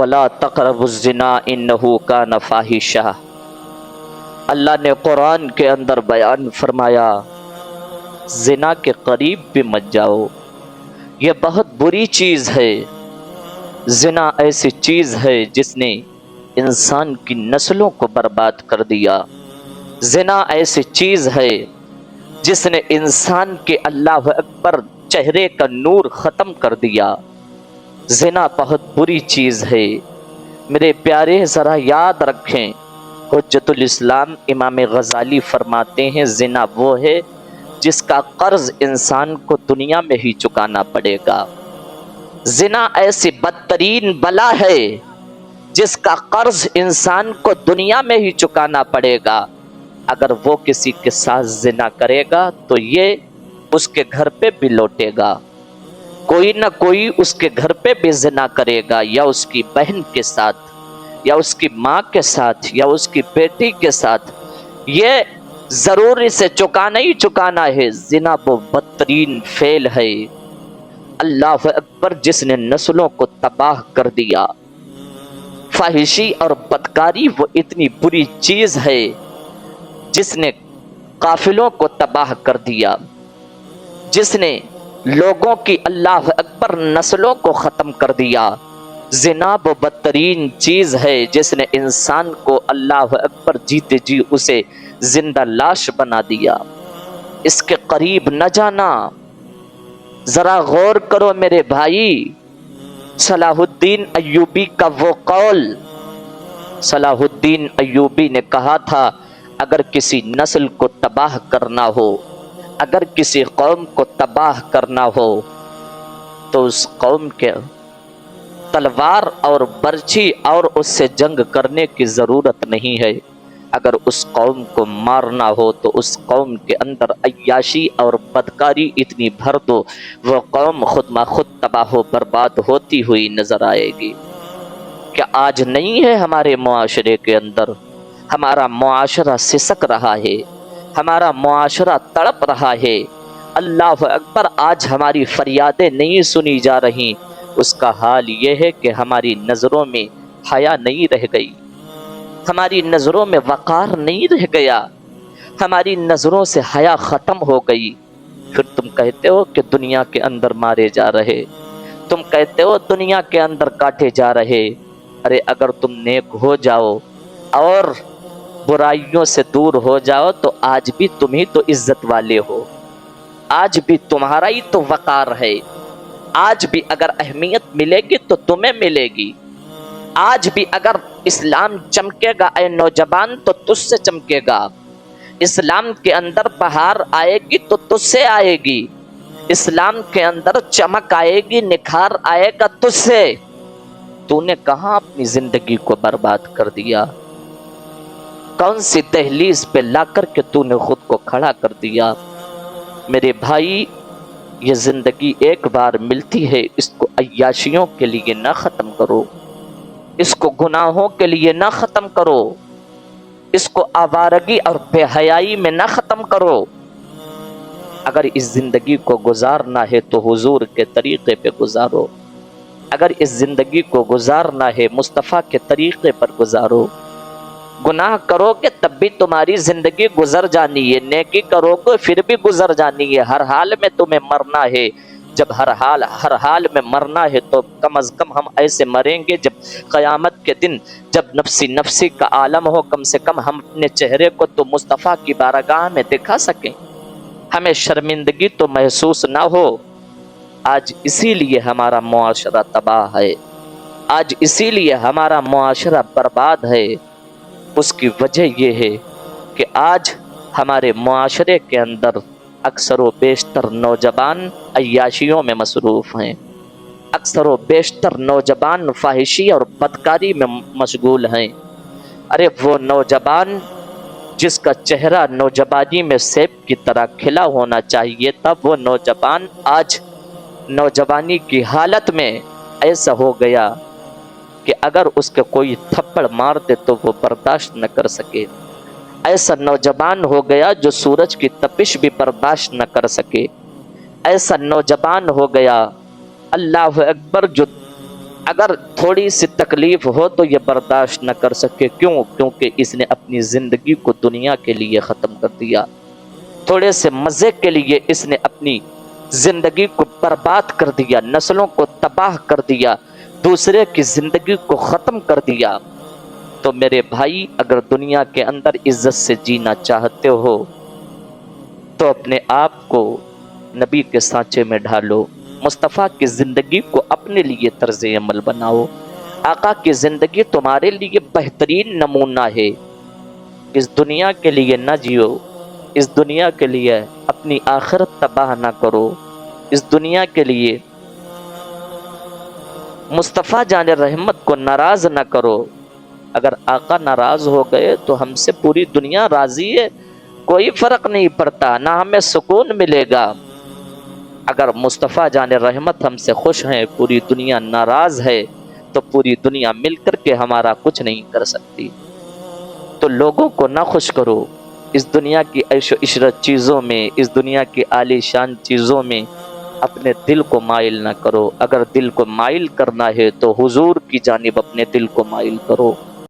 وَلَا تَقْرَبُوا الزِّنَا إِنَّهُ كَانَ فَاحِشًا۔ اللہ نے قرآن کے اندر بیان فرمایا زنا کے قریب بھی مت جاؤ، یہ بہت بری چیز ہے۔ زنا ایسی چیز ہے جس نے انسان کی نسلوں کو برباد کر دیا۔ زنا ایسی چیز ہے جس نے انسان کے اللہ اکبر چہرے کا نور ختم کر دیا۔ زنا بہت بری چیز ہے میرے پیارے، ذرا یاد رکھیں، حجت الاسلام امام غزالی فرماتے ہیں زنا وہ ہے جس کا قرض انسان کو دنیا میں ہی چکانا پڑے گا۔ زنا ایسی بدترین بلا ہے جس کا قرض انسان کو دنیا میں ہی چکانا پڑے گا۔ اگر وہ کسی کے ساتھ زنا کرے گا تو یہ اس کے گھر پہ بھی لوٹے گا، کوئی نہ کوئی اس کے گھر پہ بھی زنا کرے گا، یا اس کی بہن کے ساتھ، یا اس کی ماں کے ساتھ، یا اس کی بیٹی کے ساتھ، یہ ضرور اسے چکانا ہی چکانا ہے۔ زنا وہ بدترین فعل ہے، اللہ اکبر، جس نے نسلوں کو تباہ کر دیا۔ فاحشی اور بدکاری وہ اتنی بری چیز ہے جس نے قافلوں کو تباہ کر دیا، جس نے لوگوں کی اللہ اکبر نسلوں کو ختم کر دیا۔ زنا وہ بدترین چیز ہے جس نے انسان کو اللہ اکبر جیتے جی اسے زندہ لاش بنا دیا۔ اس کے قریب نہ جانا۔ ذرا غور کرو میرے بھائی، صلاح الدین ایوبی کا وہ قول، صلاح الدین ایوبی نے کہا تھا اگر کسی نسل کو تباہ کرنا ہو، اگر کسی قوم کو تباہ کرنا ہو تو اس قوم کے تلوار اور برچھی اور اس سے جنگ کرنے کی ضرورت نہیں ہے، اگر اس قوم کو مارنا ہو تو اس قوم کے اندر عیاشی اور بدکاری اتنی بھر دو وہ قوم خود بخود تباہ و برباد ہوتی ہوئی نظر آئے گی۔ کیا آج نہیں ہے ہمارے معاشرے کے اندر؟ ہمارا معاشرہ سسک رہا ہے، ہمارا معاشرہ تڑپ رہا ہے۔ اللہ اکبر، آج ہماری فریادیں نہیں سنی جا رہی۔ اس کا حال یہ ہے کہ ہماری نظروں میں حیا نہیں رہ گئی، ہماری نظروں میں وقار نہیں رہ گیا، ہماری نظروں سے حیا ختم ہو گئی۔ پھر تم کہتے ہو کہ دنیا کے اندر مارے جا رہے، تم کہتے ہو دنیا کے اندر کاٹے جا رہے۔ ارے اگر تم نیک ہو جاؤ اور برائیوں سے دور ہو جاؤ تو آج بھی تم ہی تو عزت والے ہو، آج بھی تمہارا ہی تو وقار ہے، آج بھی اگر اہمیت ملے گی تو تمہیں ملے گی، آج بھی اگر اسلام چمکے گا اے نوجوان تو تجھ سے چمکے گا، اسلام کے اندر بہار آئے گی تو تجھ سے آئے گی، اسلام کے اندر چمک آئے گی، نکھار آئے گا تجھ سے۔ تو نے کہاں اپنی زندگی کو برباد کر دیا؟ کون سی دہلیز پہ لا کر کے تو نے خود کو کھڑا کر دیا؟ میرے بھائی، یہ زندگی ایک بار ملتی ہے، اس کو عیاشیوں کے لیے نہ ختم کرو، اس کو گناہوں کے لیے نہ ختم کرو، اس کو آوارگی اور بے حیائی میں نہ ختم کرو۔ اگر اس زندگی کو گزارنا ہے تو حضور کے طریقے پہ گزارو، اگر اس زندگی کو گزارنا ہے مصطفیٰ کے طریقے پر گزارو۔ گناہ کرو گے تب بھی تمہاری زندگی گزر جانی ہے، نیکی کرو گے پھر بھی گزر جانی ہے۔ ہر حال میں تمہیں مرنا ہے، جب ہر حال میں مرنا ہے تو کم از کم ہم ایسے مریں گے جب قیامت کے دن جب نفسی نفسی کا عالم ہو، کم سے کم ہم اپنے چہرے کو تو مصطفیٰ کی بارگاہ میں دکھا سکیں، ہمیں شرمندگی تو محسوس نہ ہو۔ آج اسی لیے ہمارا معاشرہ تباہ ہے، آج اسی لیے ہمارا معاشرہ برباد ہے۔ اس کی وجہ یہ ہے کہ آج ہمارے معاشرے کے اندر اکثر و بیشتر نوجوان عیاشیوں میں مصروف ہیں، اکثر و بیشتر نوجوان فاحشی اور بدکاری میں مشغول ہیں۔ ارے وہ نوجوان جس کا چہرہ نوجوانی میں سیب کی طرح کھلا ہونا چاہیے تھا، وہ نوجوان آج نوجوانی کی حالت میں ایسا ہو گیا کہ اگر اس کے کوئی تھپڑ مار دے تو وہ برداشت نہ کر سکے، ایسا نوجوان ہو گیا جو سورج کی تپش بھی برداشت نہ کر سکے، ایسا نوجوان ہو گیا اللہ اکبر جو اگر تھوڑی سی تکلیف ہو تو یہ برداشت نہ کر سکے، کیوں؟ کیونکہ اس نے اپنی زندگی کو دنیا کے لیے ختم کر دیا، تھوڑے سے مزے کے لیے اس نے اپنی زندگی کو برباد کر دیا، نسلوں کو تباہ کر دیا، دوسرے کی زندگی کو ختم کر دیا۔ تو میرے بھائی، اگر دنیا کے اندر عزت سے جینا چاہتے ہو تو اپنے آپ کو نبی کے سانچے میں ڈھالو، مصطفیٰ کی زندگی کو اپنے لیے طرز عمل بناؤ۔ آقا کی زندگی تمہارے لیے بہترین نمونہ ہے۔ اس دنیا کے لیے نہ جیو، اس دنیا کے لیے اپنی آخرت تباہ نہ کرو، اس دنیا کے لیے مصطفیٰ جان رحمت کو ناراض نہ کرو۔ اگر آقا ناراض ہو گئے تو ہم سے پوری دنیا راضی ہے، کوئی فرق نہیں پڑتا، نہ ہمیں سکون ملے گا۔ اگر مصطفیٰ جان رحمت ہم سے خوش ہیں، پوری دنیا ناراض ہے، تو پوری دنیا مل کر کے ہمارا کچھ نہیں کر سکتی۔ تو لوگوں کو نہ خوش کرو اس دنیا کی عیش و عشرت چیزوں میں، اس دنیا کی عالی شان چیزوں میں اپنے دل کو مائل نہ کرو۔ اگر دل کو مائل کرنا ہے تو حضور کی جانب اپنے دل کو مائل کرو۔